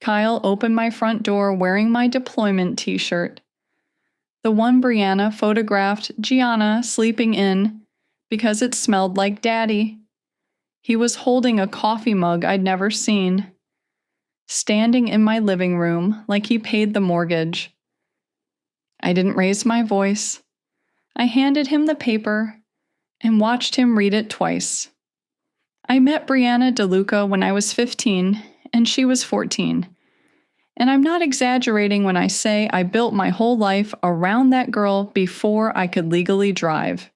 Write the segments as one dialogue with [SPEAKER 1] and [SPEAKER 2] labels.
[SPEAKER 1] Kyle opened my front door wearing my deployment t-shirt. The one Brianna photographed Gianna sleeping in because it smelled like Daddy. He was holding a coffee mug I'd never seen, standing in my living room like he paid the mortgage. I didn't raise my voice. I handed him the paper and watched him read it twice. I met Brianna DeLuca when I was 15 and she was 14. And I'm not exaggerating when I say I built my whole life around that girl before I could legally drive.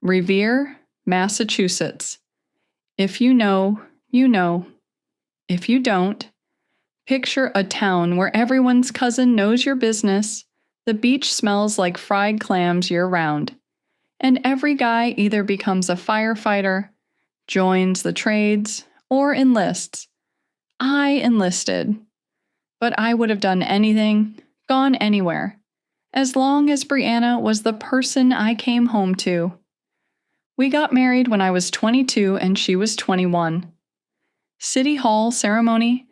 [SPEAKER 1] Revere, Massachusetts. If you know, you know. If you don't, picture a town where everyone's cousin knows your business, the beach smells like fried clams year-round, and every guy either becomes a firefighter, joins the trades, or enlists. I enlisted. But I would have done anything, gone anywhere, as long as Brianna was the person I came home to. We got married when I was 22 and she was 21. City Hall ceremony,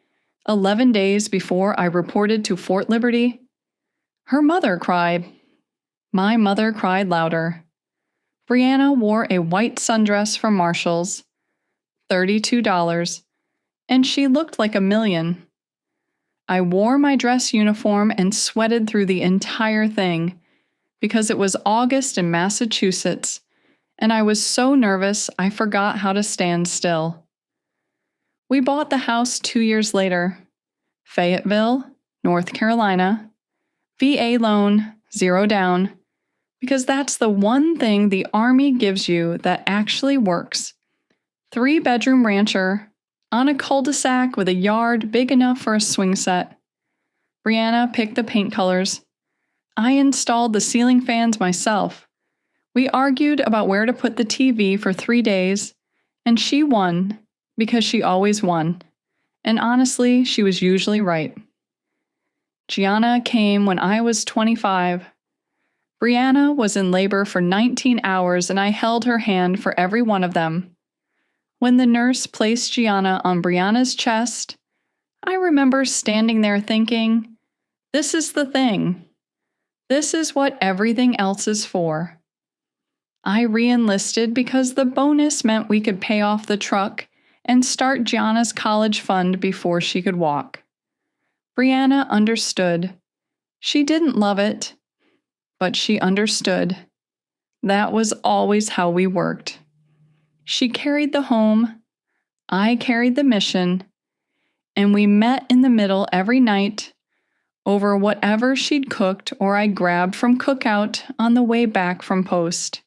[SPEAKER 1] 11 days before I reported to Fort Liberty. Her mother cried. My mother cried louder. Brianna wore a white sundress from Marshall's, $32, and she looked like $1 million. I wore my dress uniform and sweated through the entire thing because it was August in Massachusetts, and I was so nervous I forgot how to stand still. We bought the house 2 years later. Fayetteville, North Carolina. VA loan, 0 down, because that's the one thing the Army gives you that actually works. 3-bedroom rancher, on a cul-de-sac with a yard big enough for a swing set. Brianna picked the paint colors. I installed the ceiling fans myself. We argued about where to put the TV for 3 days, and she won, because she always won. And honestly, she was usually right. Gianna came when I was 25. Brianna was in labor for 19 hours, and I held her hand for every one of them. When the nurse placed Gianna on Brianna's chest, I remember standing there thinking, this is the thing. This is what everything else is for. I re-enlisted because the bonus meant we could pay off the truck and start Gianna's college fund before she could walk. Brianna understood. She didn't love it, but she understood. That was always how we worked. She carried the home, I carried the mission, and we met in the middle every night over whatever she'd cooked or I grabbed from cookout on the way back from post.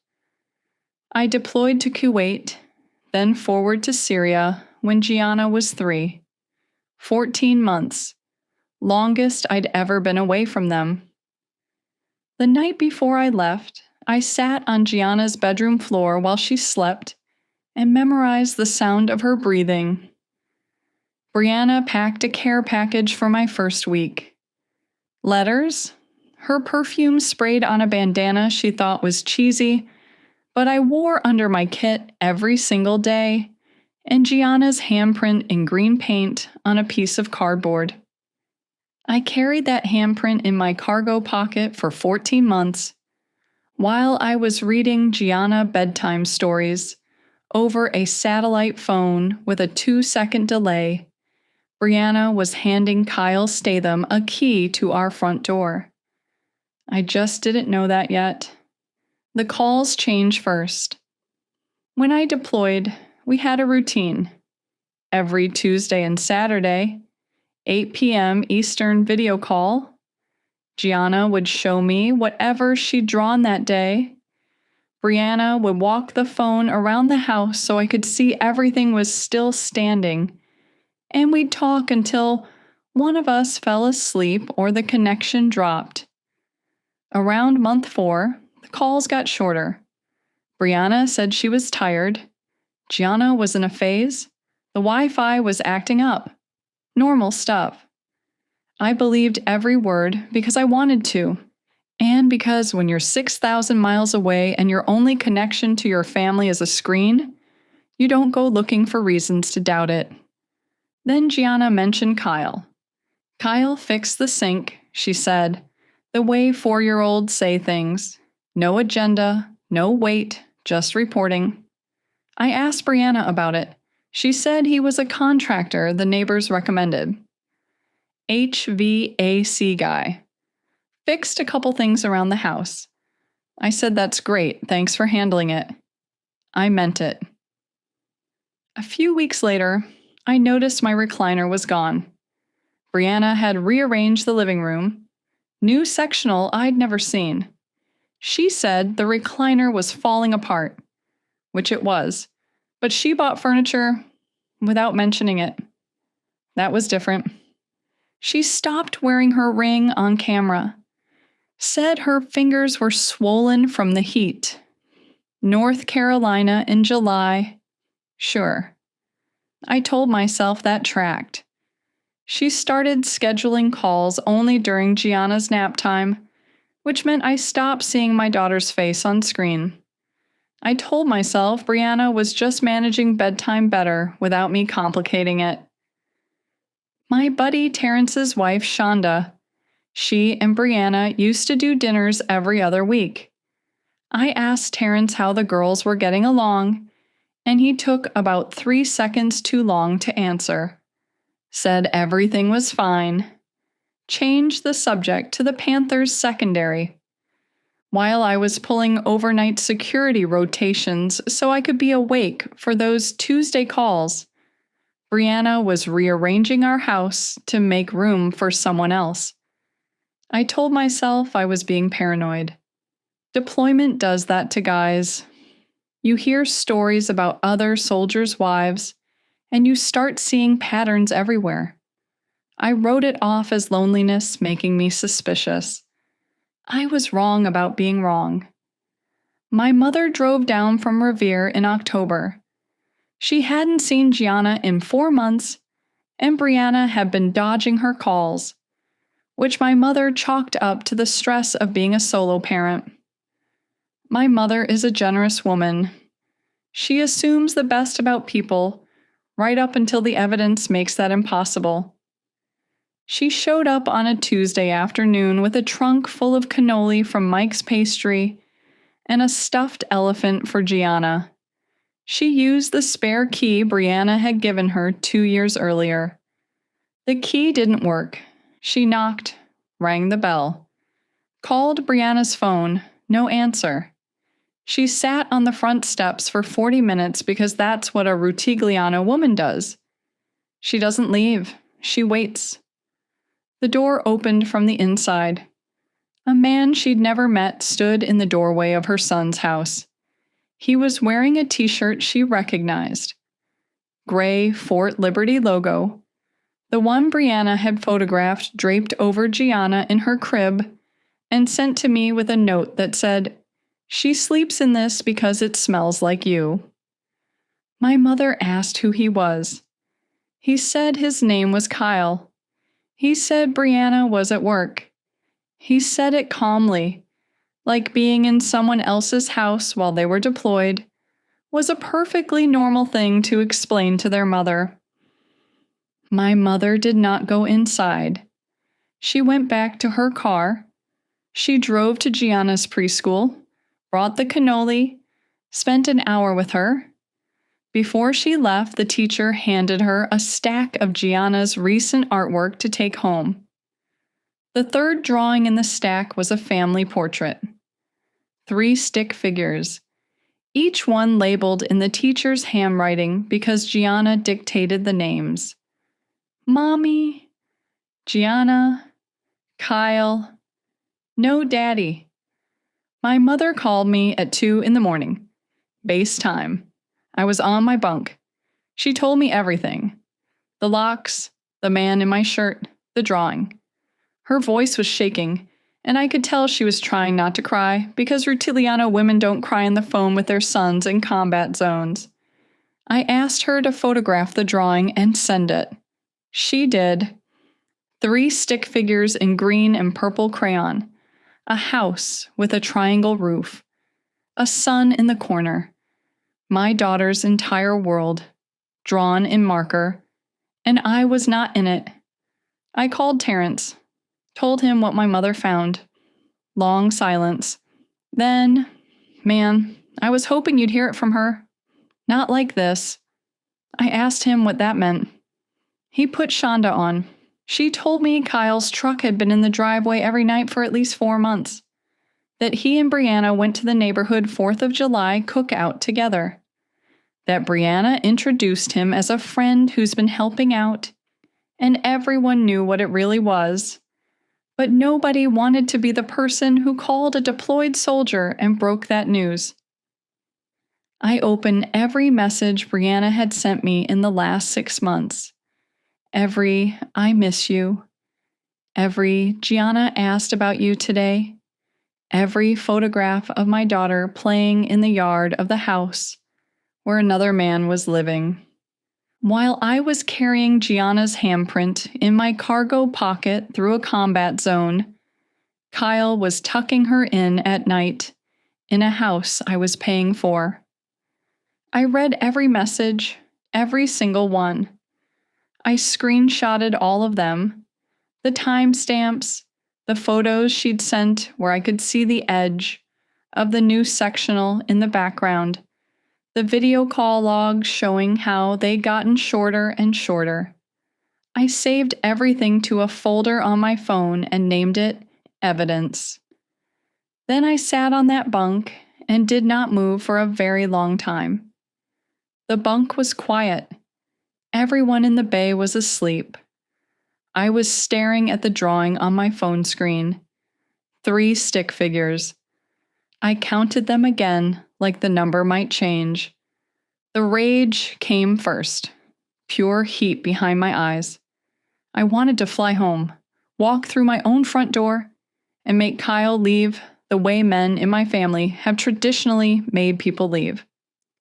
[SPEAKER 1] I deployed to Kuwait, then forward to Syria when Gianna was 3. 14 months, longest I'd ever been away from them. The night before I left, I sat on Gianna's bedroom floor while she slept and memorized the sound of her breathing. Brianna packed a care package for my first week. Letters, her perfume sprayed on a bandana she thought was cheesy, but I wore under my kit every single day, and Gianna's handprint in green paint on a piece of cardboard. I carried that handprint in my cargo pocket for 14 months, while I was reading Gianna bedtime stories over a satellite phone with a 2-second delay. Brianna was handing Kyle Statham a key to our front door. I just didn't know that yet. The calls changed first. When I deployed, we had a routine. Every Tuesday and Saturday, 8 p.m. Eastern video call. Gianna would show me whatever she'd drawn that day. Brianna would walk the phone around the house so I could see everything was still standing, and we'd talk until one of us fell asleep or the connection dropped. Around month 4, the calls got shorter. Brianna said she was tired. Gianna was in a phase. The Wi-Fi was acting up. Normal stuff. I believed every word because I wanted to. And because when you're 6,000 miles away and your only connection to your family is a screen, you don't go looking for reasons to doubt it. Then Gianna mentioned Kyle. Kyle fixed the sink, she said, the way 4-year-olds say things. No agenda, no weight, just reporting. I asked Brianna about it. She said he was a contractor the neighbors recommended. HVAC guy. Fixed a couple things around the house. I said that's great, thanks for handling it. I meant it. A few weeks later, I noticed my recliner was gone. Brianna had rearranged the living room. New sectional I'd never seen. She said the recliner was falling apart, which it was, but she bought furniture without mentioning it. That was different. She stopped wearing her ring on camera. Said her fingers were swollen from the heat. North Carolina in July. Sure. I told myself that tracked. She started scheduling calls only during Gianna's nap time, which meant I stopped seeing my daughter's face on screen. I told myself Brianna was just managing bedtime better without me complicating it. My buddy Terrence's wife, Shonda, she and Brianna used to do dinners every other week. I asked Terrence how the girls were getting along, and he took about 3 seconds too long to answer. Said everything was fine. Changed the subject to the Panthers secondary. While I was pulling overnight security rotations so I could be awake for those Tuesday calls, Brianna was rearranging our house to make room for someone else. I told myself I was being paranoid. Deployment does that to guys. You hear stories about other soldiers' wives, and you start seeing patterns everywhere. I wrote it off as loneliness making me suspicious. I was wrong about being wrong. My mother drove down from Revere in October. She hadn't seen Gianna in 4 months, and Brianna had been dodging her calls, which my mother chalked up to the stress of being a solo parent. My mother is a generous woman. She assumes the best about people, right up until the evidence makes that impossible. She showed up on a Tuesday afternoon with a trunk full of cannoli from Mike's Pastry and a stuffed elephant for Gianna. She used the spare key Brianna had given her 2 years earlier. The key didn't work. She knocked, rang the bell, called Brianna's phone, no answer. She sat on the front steps for 40 minutes because that's what a Rutigliano woman does. She doesn't leave. She waits. The door opened from the inside. A man she'd never met stood in the doorway of her son's house. He was wearing a t-shirt she recognized. Gray Fort Liberty logo. The one Brianna had photographed draped over Gianna in her crib and sent to me with a note that said, "She sleeps in this because it smells like you." My mother asked who he was. He said his name was Kyle. He said Brianna was at work. He said it calmly, like being in someone else's house while they were deployed was a perfectly normal thing to explain to their mother. My mother did not go inside. She went back to her car. She drove to Gianna's preschool, brought the cannoli, spent an hour with her. Before she left, the teacher handed her a stack of Gianna's recent artwork to take home. The third drawing in the stack was a family portrait. 3 stick figures, each one labeled in the teacher's handwriting because Gianna dictated the names. Mommy, Gianna, Kyle, no daddy. My mother called me at 2 a.m. Base time. I was on my bunk. She told me everything. The locks, the man in my shirt, the drawing. Her voice was shaking, and I could tell she was trying not to cry because Rutigliano women don't cry on the phone with their sons in combat zones. I asked her to photograph the drawing and send it. She did. 3 stick figures in green and purple crayon. A house with a triangle roof. A sun in the corner. My daughter's entire world, drawn in marker, and I was not in it. I called Terrence, told him what my mother found. Long silence. Then, man, I was hoping you'd hear it from her. Not like this. I asked him what that meant. He put Shonda on. She told me Kyle's truck had been in the driveway every night for at least 4 months. That he and Brianna went to the neighborhood 4th of July cookout together. That Brianna introduced him as a friend who's been helping out, and everyone knew what it really was. But nobody wanted to be the person who called a deployed soldier and broke that news. I open every message Brianna had sent me in the last 6 months. Every "I miss you." Every "Gianna asked about you today." Every photograph of my daughter playing in the yard of the house where another man was living. While I was carrying Gianna's handprint in my cargo pocket through a combat zone, Kyle was tucking her in at night in a house I was paying for. I read every message, every single one. I screenshotted all of them, the timestamps, the photos she'd sent where I could see the edge of the new sectional in the background, the video call logs showing how they'd gotten shorter and shorter. I saved everything to a folder on my phone and named it Evidence. Then I sat on that bunk and did not move for a very long time. The bunk was quiet. Everyone in the bay was asleep. I was staring at the drawing on my phone screen. 3 stick figures. I counted them again, like the number might change. The rage came first. Pure heat behind my eyes. I wanted to fly home, walk through my own front door, and make Kyle leave the way men in my family have traditionally made people leave.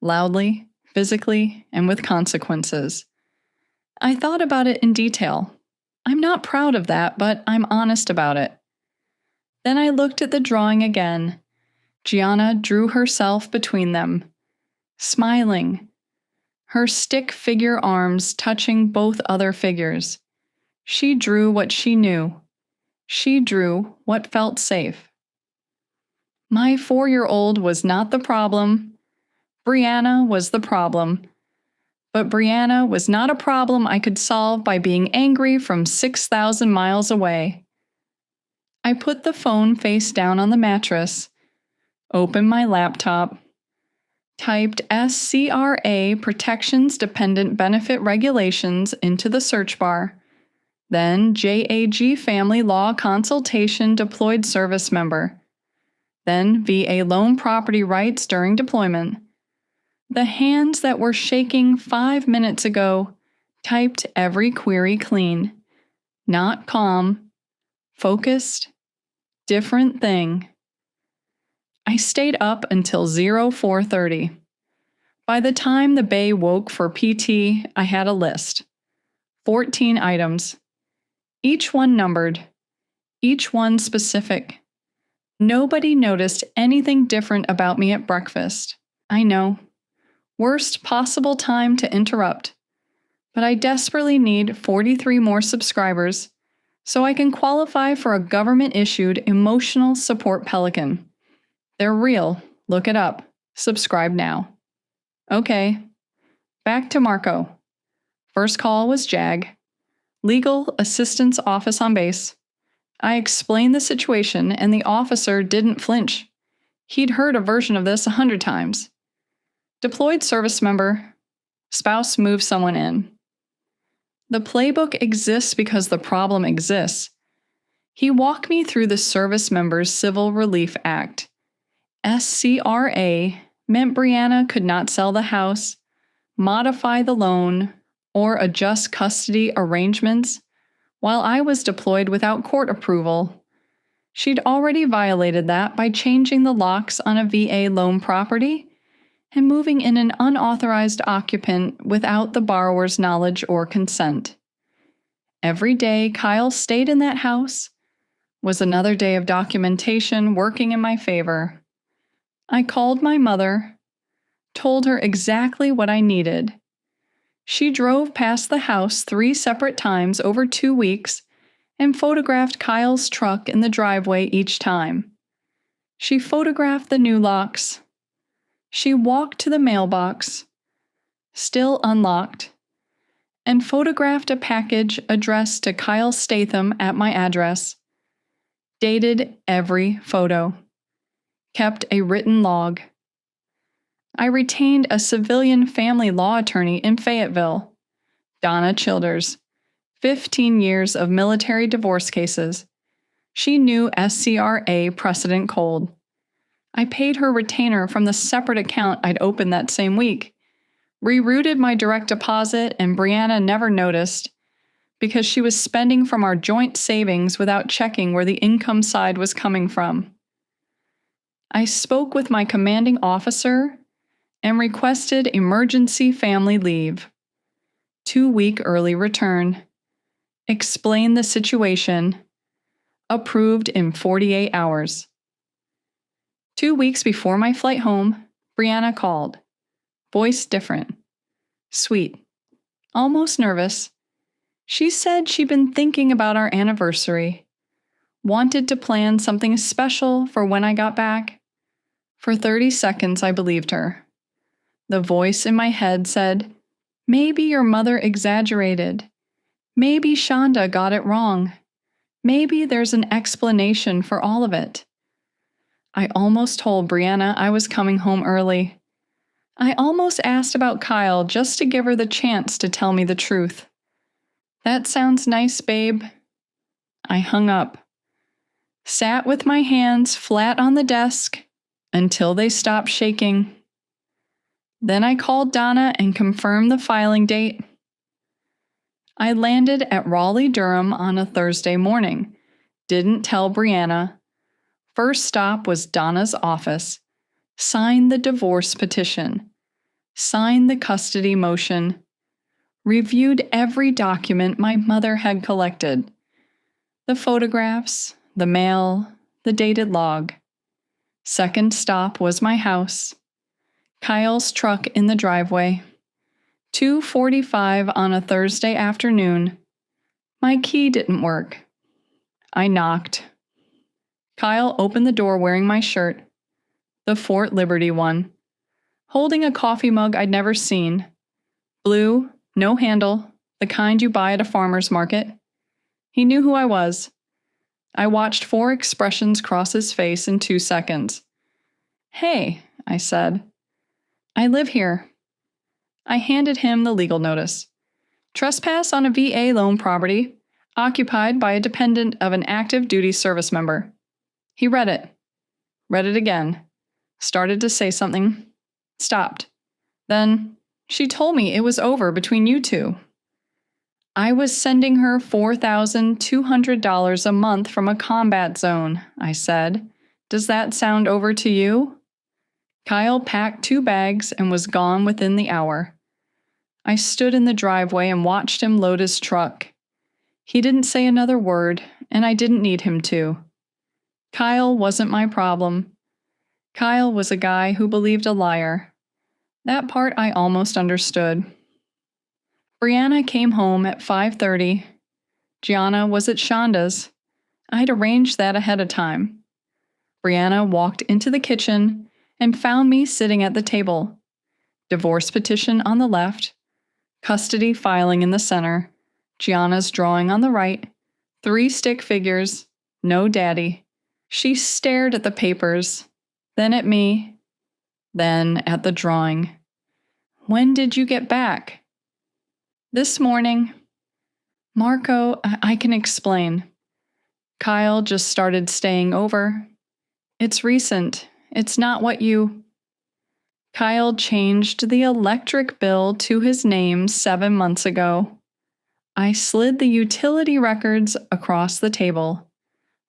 [SPEAKER 1] Loudly, physically, and with consequences. I thought about it in detail. I'm not proud of that, but I'm honest about it. Then I looked at the drawing again. Gianna drew herself between them, smiling, her stick figure arms touching both other figures. She drew what she knew. She drew what felt safe. My 4-year-old was not the problem. Brianna was the problem. But Brianna was not a problem I could solve by being angry from 6,000 miles away. I put the phone face down on the mattress, opened my laptop, typed SCRA Protections Dependent Benefit Regulations into the search bar, then JAG Family Law Consultation Deployed Service Member, then VA Loan Property Rights During Deployment. The hands that were shaking 5 minutes ago typed every query clean. Not calm, focused, different thing. I stayed up until 04:30. By the time the bay woke for PT, I had a list. 14 items. Each one numbered. Each one specific. Nobody noticed anything different about me at breakfast. I know. Worst possible time to interrupt. But I desperately need 43 more subscribers so I can qualify for a government-issued emotional support pelican. They're real. Look it up. Subscribe now. Okay. Back to Marco. First call was JAG. Legal Assistance Office on base. I explained the situation and the officer didn't flinch. He'd heard a version of this 100 times. Deployed service member. Spouse moves someone in. The playbook exists because the problem exists. He walked me through the Service Members Civil Relief Act. SCRA meant Brianna could not sell the house, modify the loan, or adjust custody arrangements while I was deployed without court approval. She'd already violated that by changing the locks on a VA loan property and moving in an unauthorized occupant without the borrower's knowledge or consent. Every day Kyle stayed in that house was another day of documentation working in my favor. I called my mother, told her exactly what I needed. She drove past the house 3 separate times over 2 weeks and photographed Kyle's truck in the driveway each time. She photographed the new locks. She walked to the mailbox, still unlocked, and photographed a package addressed to Kyle Statham at my address. Dated every photo. Kept a written log. I retained a civilian family law attorney in Fayetteville, Donna Childers, 15 years of military divorce cases. She knew SCRA precedent cold. I paid her retainer from the separate account I'd opened that same week, rerouted my direct deposit, and Brianna never noticed because she was spending from our joint savings without checking where the income side was coming from. I spoke with my commanding officer and requested emergency family leave. 2-week early return. Explained the situation. Approved in 48 hours. 2 weeks before my flight home, Brianna called. Voice different. Sweet. Almost nervous. She said she'd been thinking about our anniversary. Wanted to plan something special for when I got back. For 30 seconds, I believed her. The voice in my head said, maybe your mother exaggerated. Maybe Shonda got it wrong. Maybe there's an explanation for all of it. I almost told Brianna I was coming home early. I almost asked about Kyle just to give her the chance to tell me the truth. That sounds nice, babe. I hung up. Sat with my hands flat on the desk until they stopped shaking. Then I called Donna and confirmed the filing date. I landed at Raleigh-Durham on a Thursday morning. Didn't tell Brianna. First stop was Donna's office. Signed the divorce petition. Signed the custody motion. Reviewed every document my mother had collected. The photographs, the mail, the dated log. Second stop was my house. Kyle's truck in the driveway. 2:45 on a Thursday afternoon. My key didn't work. I knocked. Kyle opened the door wearing my shirt, the Fort Liberty one, holding a coffee mug I'd never seen. Blue, no handle, the kind you buy at a farmer's market. He knew who I was. I watched 4 expressions cross his face in 2 seconds. Hey, I said. I live here. I handed him the legal notice. Trespass on a VA loan property, occupied by a dependent of an active duty service member. He read it. Read it again. Started to say something. Stopped. Then, she told me it was over between you two. I was sending her $4,200 a month from a combat zone, I said. Does that sound over to you? Kyle packed 2 bags and was gone within the hour. I stood in the driveway and watched him load his truck. He didn't say another word, and I didn't need him to. Kyle wasn't my problem. Kyle was a guy who believed a liar. That part I almost understood. Brianna came home at 5:30. Gianna was at Shonda's. I'd arranged that ahead of time. Brianna walked into the kitchen and found me sitting at the table. Divorce petition on the left, custody filing in the center, Gianna's drawing on the right, 3 stick figures, no daddy. She stared at the papers, then at me, then at the drawing. When did you get back? This morning. Marco, I can explain. Kyle just started staying over. It's recent. It's not what you... Kyle changed the electric bill to his name 7 months ago. I slid the utility records across the table.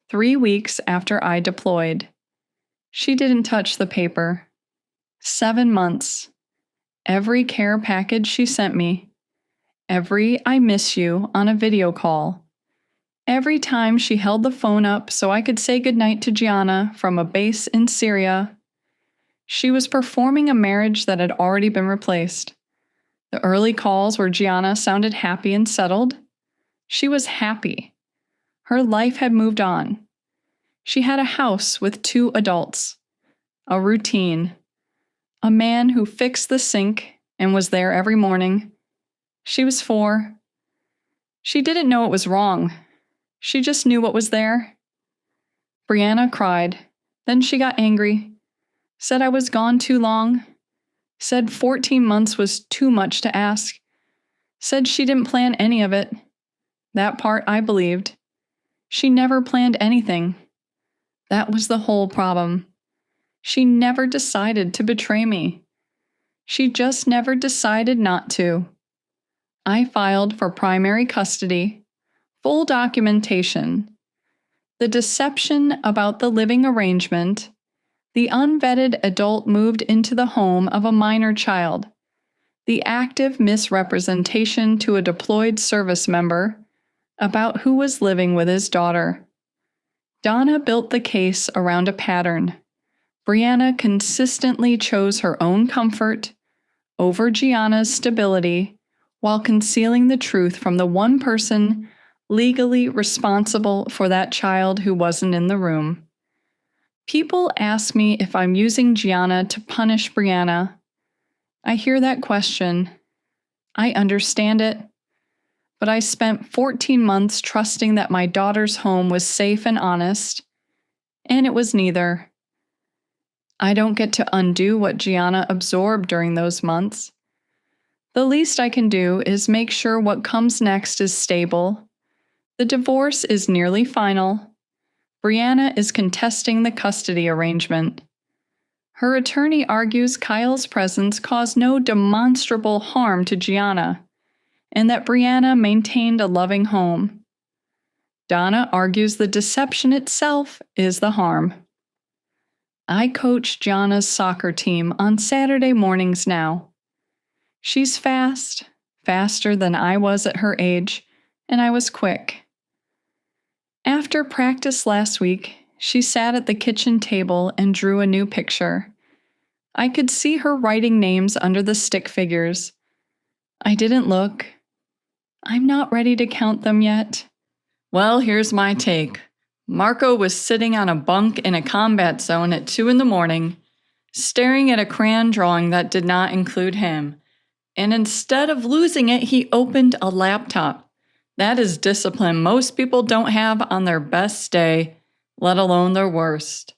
[SPEAKER 1] 3 weeks after I deployed. She didn't touch the paper. 7 months. Every care package she sent me. Every I miss you on a video call. Every time she held the phone up so I could say goodnight to Gianna from a base in Syria. She was performing a marriage that had already been replaced. The early calls where Gianna sounded happy and settled. She was happy. Her life had moved on. She had a house with 2 adults, a routine, a man who fixed the sink and was there every morning. She was 4. She didn't know it was wrong. She just knew what was there. Brianna cried. Then she got angry, said I was gone too long, said 14 months was too much to ask, said she didn't plan any of it. That part I believed. She never planned anything. That was the whole problem. She never decided to betray me. She just never decided not to. I filed for primary custody, full documentation. The deception about the living arrangement, the unvetted adult moved into the home of a minor child, the active misrepresentation to a deployed service member about who was living with his daughter. Donna built the case around a pattern. Brianna consistently chose her own comfort over Gianna's stability while concealing the truth from the one person legally responsible for that child who wasn't in the room. People ask me if I'm using Gianna to punish Brianna. I hear that question. I understand it. But I spent 14 months trusting that my daughter's home was safe and honest, and it was neither. I don't get to undo what Gianna absorbed during those months. The least I can do is make sure what comes next is stable. The divorce is nearly final. Brianna is contesting the custody arrangement. Her attorney argues Kyle's presence caused no demonstrable harm to Gianna, and that Brianna maintained a loving home. Donna argues the deception itself is the harm. I coach Gianna's soccer team on Saturday mornings now. She's fast, faster than I was at her age, and I was quick. After practice last week, she sat at the kitchen table and drew a new picture. I could see her writing names under the stick figures. I didn't look. I'm not ready to count them yet. Well, here's my take. Marco was sitting on a bunk in a combat zone at 2 a.m, staring at a crayon drawing that did not include him. And instead of losing it, he opened a laptop. That is discipline most people don't have on their best day, let alone their worst.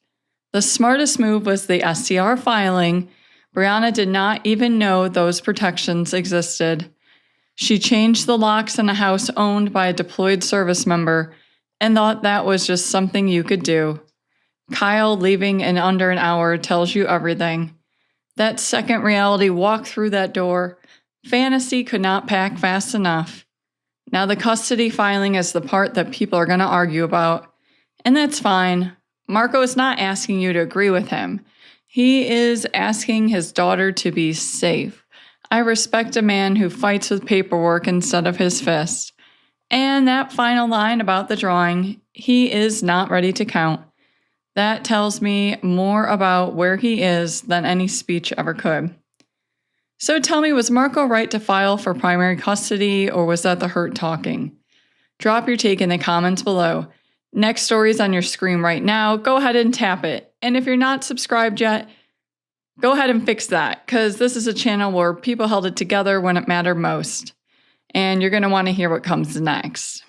[SPEAKER 1] The smartest move was the SCR filing. Brianna did not even know those protections existed. She changed the locks in a house owned by a deployed service member and thought that was just something you could do. Kyle leaving in under an hour tells you everything. That second reality walked through that door. Fantasy could not pack fast enough. Now the custody filing is the part that people are going to argue about. And that's fine. Marco is not asking you to agree with him. He is asking his daughter to be safe. I respect a man who fights with paperwork instead of his fist. And that final line about the drawing, he is not ready to count. That tells me more about where he is than any speech ever could. So tell me, was Marco right to file for primary custody, or was that the hurt talking? Drop your take in the comments below. Next story is on your screen right now. Go ahead and tap it. And if you're not subscribed yet, go ahead and fix that, because this is a channel where people held it together when it mattered most. And you're going to want to hear what comes next.